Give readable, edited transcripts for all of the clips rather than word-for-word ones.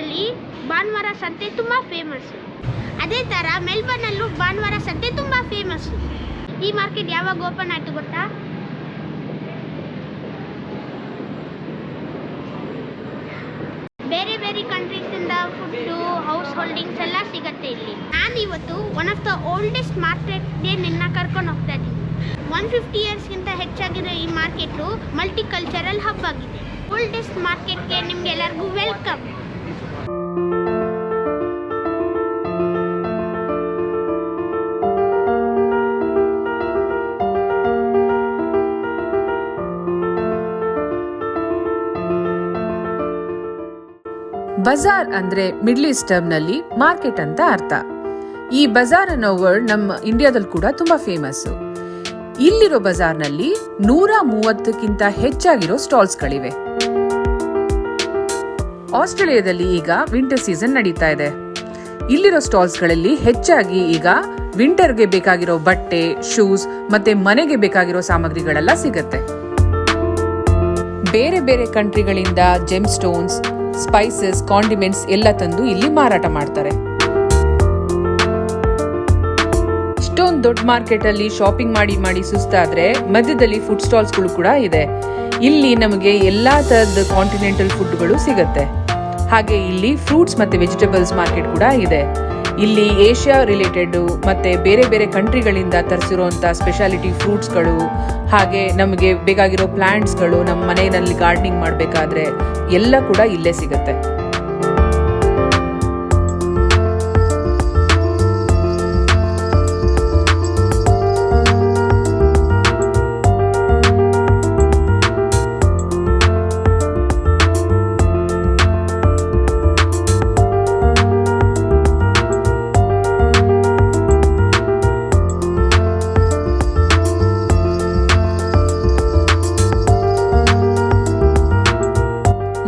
ಸಿಡ್ನಿಯಲ್ಲಿ ಭಾನುವಾರ ಸಂತೆ ತುಂಬ ಫೇಮಸ್ಸು. ಅದೇ ಥರ ಮೆಲ್ಬರ್ನಲ್ಲೂ ಭಾನುವಾರ ಸಂತೆ ತುಂಬ ಫೇಮಸ್ಸು. ಈ ಮಾರ್ಕೆಟ್ ಯಾವಾಗ ಓಪನ್ ಆಯಿತು ಗೊತ್ತಾ? ಬೇರೆ ಬೇರೆ ಕಂಟ್ರೀಸಿಂದ ಫುಡ್ಡು, ಹೌಸ್ ಹೋಲ್ಡಿಂಗ್ಸ್ ಎಲ್ಲ ಸಿಗುತ್ತೆ ಇಲ್ಲಿ. ನಾನು ಇವತ್ತು ಒನ್ ಆಫ್ ದ ಓಲ್ಡೆಸ್ಟ್ ಮಾರ್ಕೆಟ್ಗೆ ನಿನ್ನ ಕರ್ಕೊಂಡು ಹೋಗ್ತಾ ಇದ್ದೀನಿ. 150 ಇಯರ್ಸ್ಗಿಂತ ಹೆಚ್ಚಾಗಿರೋ ಈ ಮಾರ್ಕೆಟು ಮಲ್ಟಿ ಕಲ್ಚರಲ್ ಹಬ್ ಆಗಿದೆ. ಓಲ್ಡೆಸ್ಟ್ ಮಾರ್ಕೆಟ್ಗೆ ನಿಮ್ಗೆಲ್ಲರಿಗೂ ವೆಲ್ಕಮ್. ಬಜಾರ್ ಅಂದ್ರೆ ಮಿಡ್ಲ್ ಈಸ್ಟ್ ಟರ್ಮ್ನಲ್ಲಿ ಮಾರ್ಕೆಟ್ ಅಂತ ಅರ್ಥ. ಈ ಬಜಾರ್ ಅನ್ನೋ ವರ್ಡ್ ನಮ್ಮ ಇಂಡಿಯಾದಲ್ಲಿ ಕೂಡ ತುಂಬಾ ಫೇಮಸ್. ಇಲ್ಲಿರೋ ಬಜಾರ್ನಲ್ಲಿ 130ಕ್ಕಿಂತ ಹೆಚ್ಚಾಗಿರೋ ಸ್ಟಾಲ್ಸ್ಗಳಿವೆ. ಆಸ್ಟ್ರೇಲಿಯಾದಲ್ಲಿ ಈಗ ವಿಂಟರ್ ಸೀಸನ್ ನಡೀತಾ ಇದೆ. ಇಲ್ಲಿರೋ ಸ್ಟಾಲ್ಸ್ಗಳಲ್ಲಿ ಹೆಚ್ಚಾಗಿ ಈಗ ವಿಂಟರ್ಗೆ ಬೇಕಾಗಿರೋ ಬಟ್ಟೆ, ಶೂಸ್ ಮತ್ತೆ ಮನೆಗೆ ಬೇಕಾಗಿರೋ ಸಾಮಗ್ರಿಗಳೆಲ್ಲ ಸಿಗತ್ತೆ. ಬೇರೆ ಬೇರೆ ಕಂಟ್ರಿಗಳಿಂದ ಜೆಮ್ ಸ್ಟೋನ್ಸ್, ಸ್ಪೈಸಸ್, ಕಾಂಡಿಮೆಂಟ್ಸ್ ಎಲ್ಲ ತಂದು ಇಲ್ಲಿ ಮಾರಾಟ ಮಾಡ್ತಾರೆ. ಇಷ್ಟೊಂದು ದೊಡ್ಡ ಮಾರ್ಕೆಟ್ ಅಲ್ಲಿ ಶಾಪಿಂಗ್ ಮಾಡಿ ಸುಸ್ತಾದ್ರೆ ಮಧ್ಯದಲ್ಲಿ ಫುಡ್ ಸ್ಟಾಲ್ಸ್ಗಳು ಕೂಡ ಇದೆ. ಇಲ್ಲಿ ನಮಗೆ ಎಲ್ಲಾ ತರದ ಕಾಂಟಿನೆಂಟಲ್ ಫುಡ್ಗಳು ಸಿಗತ್ತೆ. ಹಾಗೆ ಇಲ್ಲಿ ಫ್ರೂಟ್ಸ್ ಮತ್ತೆ ವೆಜಿಟೇಬಲ್ಸ್ ಮಾರ್ಕೆಟ್ ಕೂಡ ಇದೆ. ಇಲ್ಲಿ ಏಷ್ಯಾ ರಿಲೇಟೆಡ್ ಮತ್ತೆ ಬೇರೆ ಬೇರೆ ಕಂಟ್ರಿಗಳಿಂದ ತರಿಸಿರುವಂತ ಸ್ಪೆಷಾಲಿಟಿ ಫ್ರೂಟ್ಸ್ಗಳು, ಹಾಗೆ ನಮಗೆ ಬೇಕಾಗಿರೋ ಪ್ಲಾಂಟ್ಸ್ಗಳು, ನಮ್ಮ ಮನೆಯಲ್ಲಿ ಗಾರ್ಡನಿಂಗ್ ಮಾಡಬೇಕಾದ್ರೆ ಎಲ್ಲ ಕೂಡ ಇಲ್ಲೇ ಸಿಗುತ್ತೆ.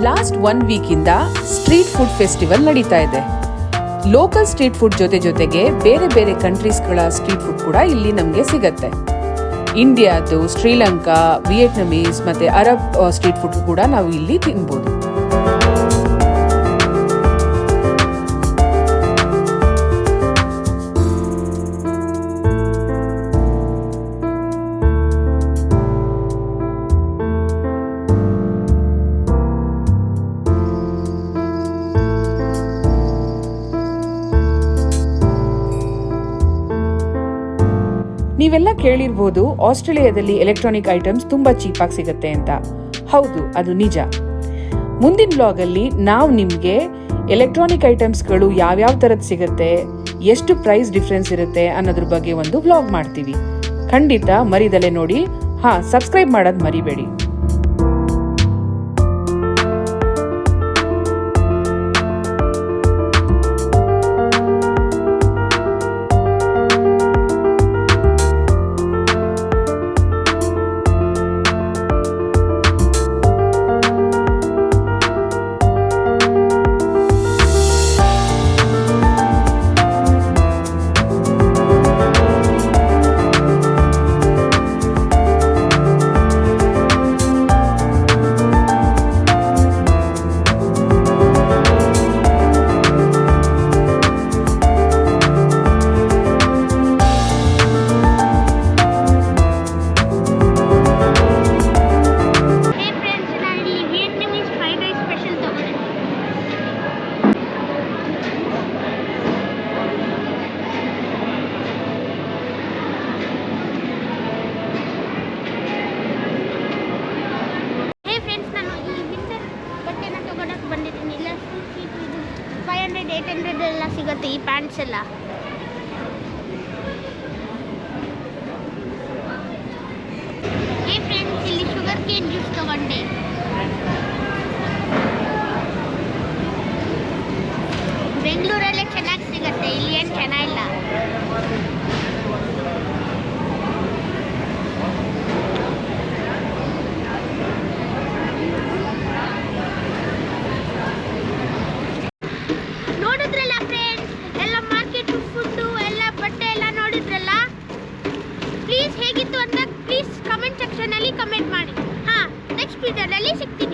ಲಾಸ್ಟ್ 1 ವೀಕ್ ಇಂದ ಸ್ಟ್ರೀಟ್ ಫುಡ್ ಫೆಸ್ಟಿವಲ್ ನಡೀತಾ ಇದೆ. ಲೋಕಲ್ ಸ್ಟ್ರೀಟ್ ಫುಡ್ ಜೊತೆಗೆ ಬೇರೆ ಬೇರೆ ಕಂಟ್ರೀಸ್ಗಳ ಸ್ಟ್ರೀಟ್ ಫುಡ್ ಕೂಡ ಇಲ್ಲಿ ನಮಗೆ ಸಿಗತ್ತೆ. ಇಂಡಿಯಾದು, ಶ್ರೀಲಂಕಾ, ವಿಯೆಟ್ನಮೀಸ್ ಮತ್ತೆ ಅರಬ್ ಸ್ಟ್ರೀಟ್ ಫುಡ್ ಕೂಡ ನಾವು ಇಲ್ಲಿ ತಿನ್ಬೋದು. ನೀವೆಲ್ಲ ಕೇಳಿರ್ಬೋದು ಆಸ್ಟ್ರೇಲಿಯಾದಲ್ಲಿ ಎಲೆಕ್ಟ್ರಾನಿಕ್ ಐಟಮ್ಸ್ ತುಂಬಾ ಚೀಪ್ ಆಗಿ ಸಿಗುತ್ತೆ ಅಂತ. ಹೌದು, ಅದು ನಿಜ. ಮುಂದಿನ ಬ್ಲಾಗ್ ಅಲ್ಲಿ ನಾವು ನಿಮ್ಗೆ ಎಲೆಕ್ಟ್ರಾನಿಕ್ ಐಟಮ್ಸ್ಗಳು ಯಾವ್ಯಾವ ತರದ್ ಸಿಗುತ್ತೆ, ಎಷ್ಟು ಪ್ರೈಸ್ ಡಿಫ್ರೆನ್ಸ್ ಇರುತ್ತೆ ಅನ್ನೋದ್ರ ಬಗ್ಗೆ ಒಂದು ಬ್ಲಾಗ್ ಮಾಡ್ತೀವಿ. ಖಂಡಿತ ಮರಿದಲೆ ನೋಡಿ. ಸಬ್ಸ್ಕ್ರೈಬ್ ಮಾಡೋದ್ ಮರಿಬೇಡಿ. ಬಂದಿದ್ದೀನಿ. ಇಲ್ಲ 500-800 ಎಲ್ಲ ಸಿಗುತ್ತೆ ಈ ಪ್ಯಾಂಟ್ಸ್ ಎಲ್ಲ. ಫ್ರೆಂಡ್ಸ್, ಇಲ್ಲಿ ಶುಗರ್ ಕೇನ್ ಜ್ಯೂಸ್ ತಗೊಂಡೆ. ಬೆಂಗಳೂರಲ್ಲೇ ಚೆನ್ನಾಗಿ ಸಿಗುತ್ತೆ, ಇಲ್ಲಿ ಏನು ಚೆನ್ನಾಗಿಲ್ಲ. ನೋಡಿದ್ರಲ್ಲ ಫ್ರೆಂಡ್ಸ್, ಎಲ್ಲ ಮಾರ್ಕೆಟ್ ಫುಡ್ಡು ಎಲ್ಲ ಬಟ್ಟೆ ಎಲ್ಲ ನೋಡಿದ್ರಲ್ಲ. ಪ್ಲೀಸ್ ಹೇಗಿತ್ತು ಅಂತ ಪ್ಲೀಸ್ ಕಮೆಂಟ್ ಸೆಕ್ಷನಲ್ಲಿ ಕಮೆಂಟ್ ಮಾಡಿ. ನೆಕ್ಸ್ಟ್ ವಿಡಿಯೋದಲ್ಲಿ ಸಿಗ್ತೀನಿ.